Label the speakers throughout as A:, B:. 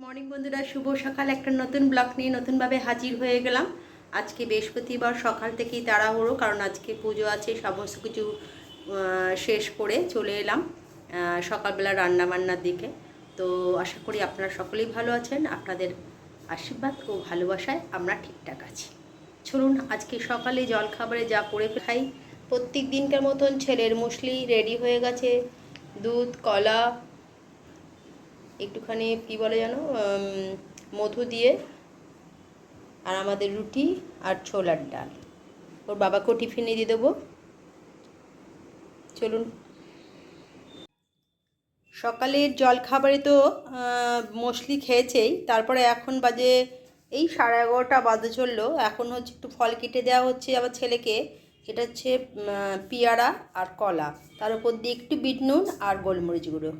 A: Morning বন্ধুরা, শুভ সকাল। একটা নতুন ব্লগ নিয়ে নতুনভাবে হাজির হয়ে গেলাম। আজকে বৃহস্পতিবার, সকাল থেকেই তাড়াহুড়ো, কারণ আজকে পুজো আছে। সমস্ত কিছু শেষ করে চলে এলাম সকালবেলা রান্নাবান্নার দিকে। তো আশা করি আপনারা সকলেই ভালো আছেন। আপনাদের আশীর্বাদ ও ভালোবাসায় আমরা ঠিকঠাক আছি। চলুন আজকে সকালে জলখাবারে যা করে খাই। প্রত্যেক দিনকার মতন ছেলের মুসলি রেডি হয়ে গেছে। দুধ, কলা, একটুখানি কী বলে যেন মধু দিয়ে, আর আমাদের রুটি আর ছোলার ডাল। ওর বাবাকেও টিফিনে দিয়ে দেবো। চলুন। সকালের জলখাবারে তো মোস্টলি খেয়েছেই। তারপরে এখন বাজে এই 11:30 বাজে চললো। এখন হচ্ছে একটু ফল কেটে দেওয়া হচ্ছে আবার ছেলেকে। এটা হচ্ছে পেয়ারা আর কলা, তার উপর দিয়ে একটু বিট নুন আর গোলমরিচ গুঁড়ো।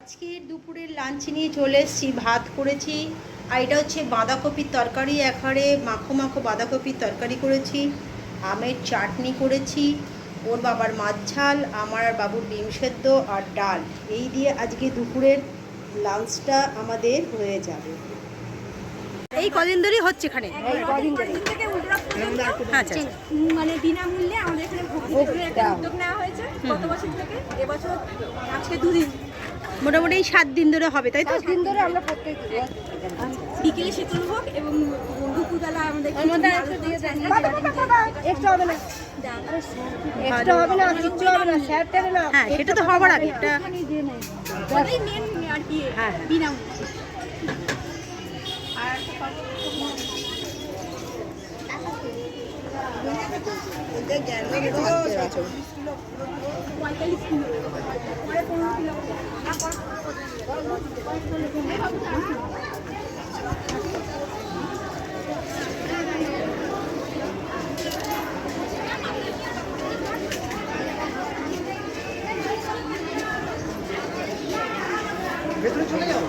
A: আজকে দুপুরের লাঞ্চ নিয়ে চলে এসেছি। ভাত করেছি, আর এটা হচ্ছে বাঁধাকপির তরকারি। একেবারে মাখো মাখো বাঁধাকপির তরকারি করেছি। আমের চাটনি করেছি, ওর বাবার মাছ ঝাল, আমার আর বাবুর ডিম সেদ্ধ আর ডাল। এই দিয়ে আজকে দুপুরের লাঞ্চটা আমাদের হয়ে যাবে। এই কদিন ধরেই হচ্ছে এখানে, আচ্ছা,
B: মানে বিনামূল্যে আমাদের এখানে একটা উদ্যোগ নেওয়া হয়েছে গত বছর থেকে। এবছর আজকে 2 দিন,
A: মোটামুটি এই 7 দিন ধরে হবে, তাই তো?
B: 7 দিন ধরে আমরা প্রত্যেক বিকেলে শীতল ভোগ এবং দুপুরবেলা আমাদের এক্সট্রা হবে না, এক্সট্রা হবে না, কিচ্ছু হবে না, স্যার টেরে না।
A: হ্যাঁ, সেটা তো হবার আগে একটা
B: ওটাই মেন আর কি।
A: হ্যাঁ,
B: বিনামূল্যে। আর
C: ভেতরে চলে যাও,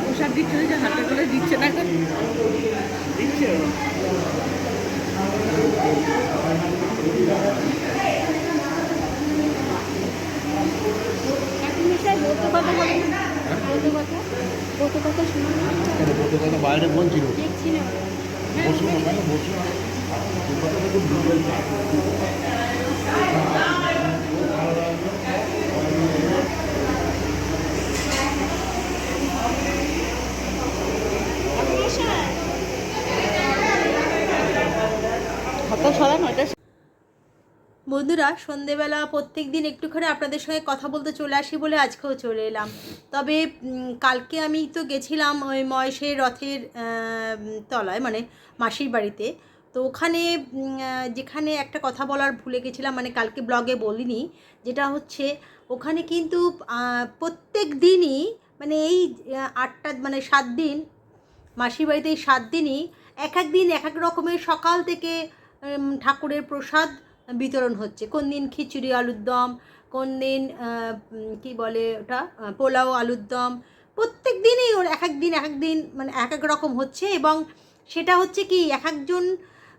B: প্রসাদ দিচ্ছে না, হাতে করে দিচ্ছে না,
C: দিচ্ছে বাইরে বলছিল বসুন ওখানে বসুন।
A: বন্ধুরা, সন্ধেবেলা প্রত্যেক দিন একটুখানি আপনাদের সঙ্গে কথা বলতে চলে আসি বলে আজকেও চলে এলাম। তবে কালকে আমি তো গেছিলাম ওই মহেশের রথের তলায়, মানে মাসির বাড়িতে। তো ওখানে যেখানে একটা কথা বলার ভুলে গেছিলাম, মানে কালকে ব্লগে বলিনি, যেটা হচ্ছে ওখানে কিন্তু প্রত্যেক দিনই, মানে এই 8টা মানে 7 দিন মাসির বাড়িতে, এই 7 দিনই এক এক দিন এক এক রকমের সকাল থেকে ঠাকুরের প্রসাদ বিতরণ হচ্ছে। কোন দিন খিচুড়ি আলুর দম, কোন দিন কী বলে ওটা, পোলাও আলুর দম। প্রত্যেক দিনই ওর এক এক দিন মানে এক এক রকম হচ্ছে। এবং সেটা হচ্ছে কি, এক একজন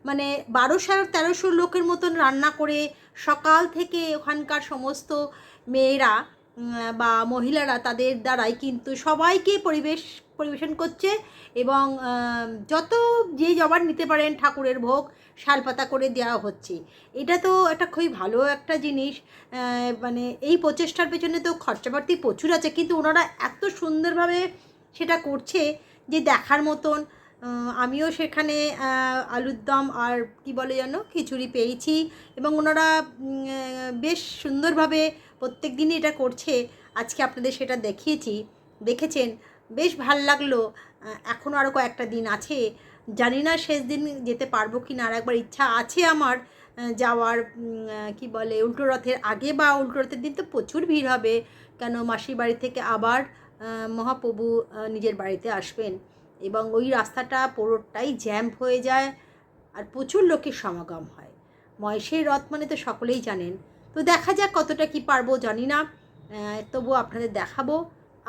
A: মানে 1200-1300 লোকের মতন রান্না করে সকাল থেকে ওখানকার সমস্ত মেয়েরা বা মহিলারা তাদের দ্বারাই কিন্তু সবাইকে পরিবেশন করছে। এবং যত যে জবার নিতে পারেন ঠাকুরের ভোগ শালপাতা করে দেওয়া হচ্ছে। এটা তো একটা খুবই ভালো একটা জিনিস। মানে এই প্রচেষ্টার পেছনে তো খরচাপাতি প্রচুর আছে, কিন্তু ওনারা এত সুন্দরভাবে সেটা করছে যে দেখার মতন। আমিও সেখানে আলুর দম আর কী বলে যেন খিচুড়ি পেয়েছি, এবং ওনারা বেশ সুন্দরভাবে প্রত্যেক দিনই এটা করছে। আজকে আপনাদের সেটা দেখেছেন, বেশ ভাল লাগলো। এখনও আরও কয়েকটা দিন আছে, জানি না শেষ দিন যেতে পারবো কি না। আর একবার ইচ্ছা আছে আমার যাওয়ার। কি বলে, উল্টো রথের আগে বা উল্টো রথের দিন তো প্রচুর ভিড় হবে, কেন মাসির বাড়ি থেকে আবার মহাপ্রভু নিজের বাড়িতে আসবেন এবং ওই রাস্তাটা পুরোটাই জ্যাম হয়ে যায় আর প্রচুর লোকের সমাগম হয়। মহেশের রথ মানে তো সকলেই জানেন। তো দেখা যাক কতটা কি পারবো জানি না, তবু আপনাদের দেখাবো।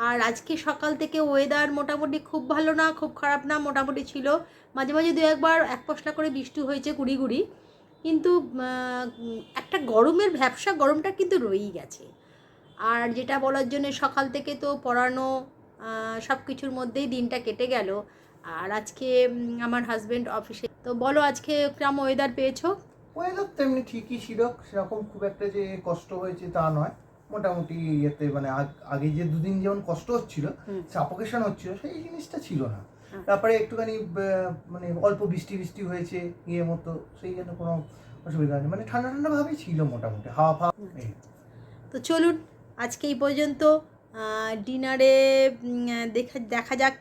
A: আর আজকে সকাল থেকে ওয়েদার মোটামুটি খুব ভালো না, খুব খারাপ না, মোটামুটি ছিল। মাঝে মাঝে দু একবার এক পশলা করে বৃষ্টি হয়েছে গুড়ি গুড়ি, কিন্তু একটা গরমের ভ্যাপসা গরমটা কিন্তু রয়েই গেছে। আর যেটা বলার জন্য সকাল থেকে তো পড়ানো সব কিছুর মধ্যেই দিনটা কেটে গেল। আর আজকে আমার হাজব্যান্ড অফিসে। তো বলো আজকে কেমন ওয়েদার পেয়েছো?
C: ওয়েদার তো এমনি ঠিকই ছিল, সেরকম খুব একটা যে কষ্ট হয়েছে তা নয়। মোটামুটি ইয়েতে মানে আগে যে দুদিন যেমন কষ্ট হচ্ছিল, সাফোকেশন হচ্ছিল, সেই জিনিসটা ছিল না। তারপরে একটুখানি মানে অল্প বৃষ্টি বৃষ্টি হয়েছে ইয়ে মতো, সেই জন্য কোনো অসুবিধা নেই, মানে ঠান্ডা ঠান্ডা ভাবেই ছিল মোটামুটি, হাওয়া ফাওয়া।
A: তো চলুন আজকে এই পর্যন্ত। ডিনারে দেখা যাক।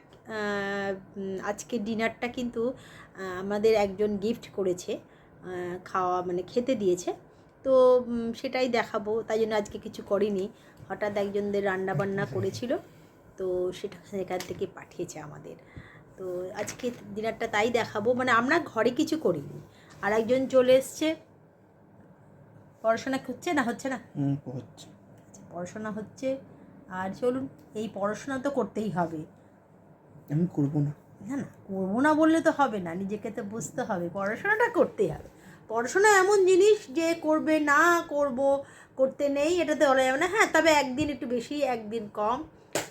A: আজকে ডিনারটা কিন্তু আমাদের একজন গিফট করেছে, খাওয়া মানে খেতে দিয়েছে, তো সেটাই দেখাবো। তাই জন্য আজকে কিছু করিনি, হঠাৎ একজনদের রান্না বান্না করেছিল, তো সেটা সেখান থেকে পাঠিয়েছে আমাদের। তো আজকে ডিনারটা তাই দেখাবো, মানে আমরা ঘরে কিছু করিনি। আর একজন চলে এসছে। পড়াশোনা হচ্ছে না? হচ্ছে না?
C: হচ্ছে।
A: পড়াশোনা হচ্ছে। আর চলুন, এই পড়াশোনা তো করতেই হবে।
C: আমি করবো না,
A: না না, করবো না বললে তো হবে না, নিজেকে তো বুঝতে হবে, পড়াশোনাটা করতেই হবে। পড়াশোনা এমন জিনিস যে করবে না করতে নেই, এটাতে বলা যাবে না। হ্যাঁ, তবে একদিন একটু বেশি একদিন কম,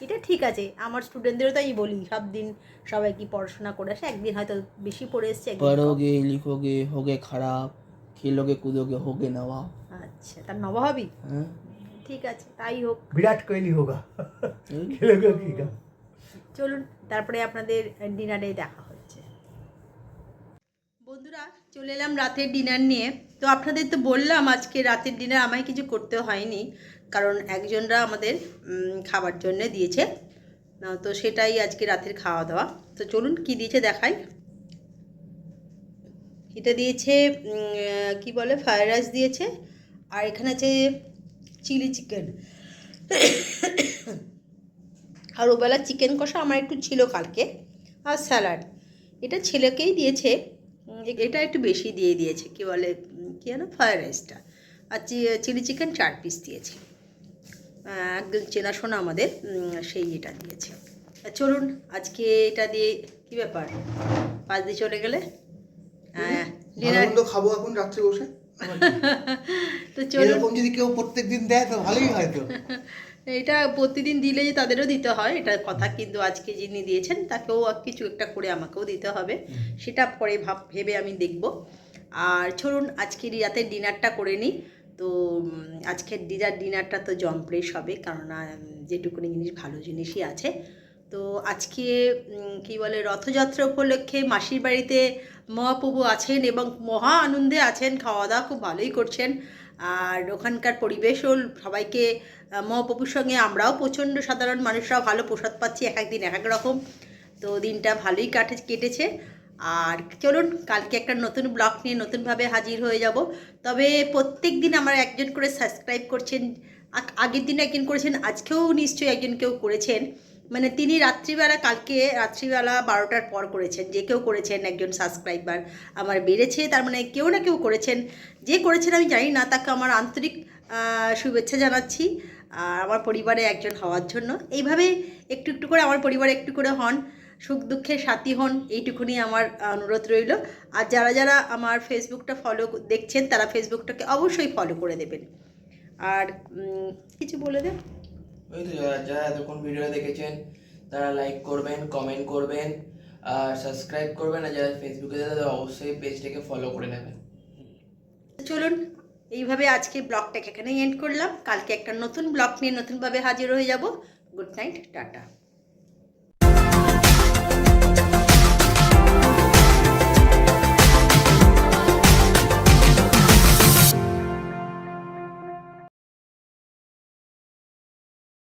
A: এটা ঠিক আছে। আমার স্টুডেন্টদেরও তাই বলি, সব দিন সবাই কি পড়াশোনা করে আসে, একদিন হয়তো বেশি পড়ে এসছে,
D: पढ़ोगे लिखोगे होगे खराब, खेलोगे कूदोगे होगे नवाब।
A: আচ্ছা, তার নবা হবি?
D: हाँ?
A: ঠিক আছে, তাই হোক।
C: বিরাট কোহলি হোগা, খেলোগে কি গা।
A: চলুন তারপরে আপনাদের ডিনারে দেখা হচ্ছে। বন্ধুরা, চলে এলাম রাতের ডিনার নিয়ে। তো আপনাদের তো বললাম আজকে রাতের ডিনার আমায় কিছু করতে হয়নি, কারণ একজনরা আমাদের খাবার জন্য দিয়েছে, তো সেটাই আজকে রাতের খাওয়া দাওয়া। তো চলুন কি দিয়েছে দেখাই। এটা দিয়েছে কি বলে, ফ্রায়েড রাইস দিয়েছে, আর এখানে আছে চিলি চিকেন, আর ওবেলা চিকেন কষা আমার একটু ছিল কালকে, আর স্যালাড। এটা ছেলেকেই দিয়েছে, এটা একটু বেশি দিয়ে দিয়েছে, কি বলে কি যেন, ফ্রায়েড রাইসটা। আর চিলি চিকেন 4 পিস দিয়েছে, একদম চেনাশোনা আমাদের, সেই এটা দিয়েছে। চলুন আজকে এটা দিয়ে কি ব্যাপার, 5 দিয়ে চলে গেলে ডিনার
C: খাবো এখন রাত্রে বসে।
A: তো চলুন,
C: এরকম যদি কেউ প্রত্যেকদিন দেয় তো ভালোই হয়। তো
A: এটা প্রতিদিন দিলে যে তাদেরও দিতে হয় এটা কথা, কিন্তু আজকে যিনি দিয়েছেন তাকেও কিছু একটা করে আমাকেও দিতে হবে, সেটা পরে ভেবে আমি দেখব। আর চলুন আজকে রাতের ডিনারটা করে নিই। তো আজকের ডিনারটা তো জম্প্রেস হবে, কেননা যেটুকুনি জিনিস ভালো জিনিসই আছে। তো আজকে কি বলে, রথযাত্রা উপলক্ষে মাসির বাড়িতে মহাপ্রভু আছেন এবং মহা আনন্দে আছেন, খাওয়া দাওয়া খুব ভালোই করছেন। আর ওখানকার পরিবেশও সবাইকে, মহাপ্রভুর সঙ্গে আমরাও প্রচণ্ড সাধারণ মানুষরাও ভালো প্রসাদ পাচ্ছি, এক একদিন এক এক রকম। তো দিনটা ভালোই কেটেছে। আর চলুন কালকে একটা নতুন ব্লগ নিয়ে নতুনভাবে হাজির হয়ে যাব। তবে প্রত্যেক দিন আমার একজন করে সাবস্ক্রাইব করছেন, আগের দিন একজন করেছেন, আজকেও নিশ্চয়ই একজন কেউ করেছেন, মানে তিনি কালকে রাত্রিবেলা 12টার পর করেছেন, যে কেউ করেছেন, একজন সাবস্ক্রাইবার আমার বেড়েছে, তার মানে কেউ না কেউ করেছেন। যে করেছেন আমি জানি না, তাকে আমার আন্তরিক শুভেচ্ছা জানাচ্ছি আর আমার পরিবারে একজন হওয়ার জন্য। এইভাবে একটু একটু করে আমার পরিবারে একটু করে হন, সুখ দুঃখের সাথী হন, এইটুকুনি আমার অনুরোধ রইল। আর যারা যারা আমার ফেসবুকটা দেখছেন তারা ফেসবুকটাকে অবশ্যই ফলো করে দেবেন। আর কিছু বলে দেন।
D: ওই তো যারা এতক্ষণ ভিডিও দেখেছেন তারা লাইক করবেন, কমেন্ট করবেন আর সাবস্ক্রাইব করবেন, আর যারা ফেসবুকে তারা অবশ্যই পেজটাকে ফলো করে নেবেন।
A: চলুন এইভাবে আজকে ব্লগটাকে এখানেই এন্ড করলাম। কালকে একটা নতুন ব্লগ নিয়ে নতুনভাবে হাজির হয়ে যাব। Good night, tata.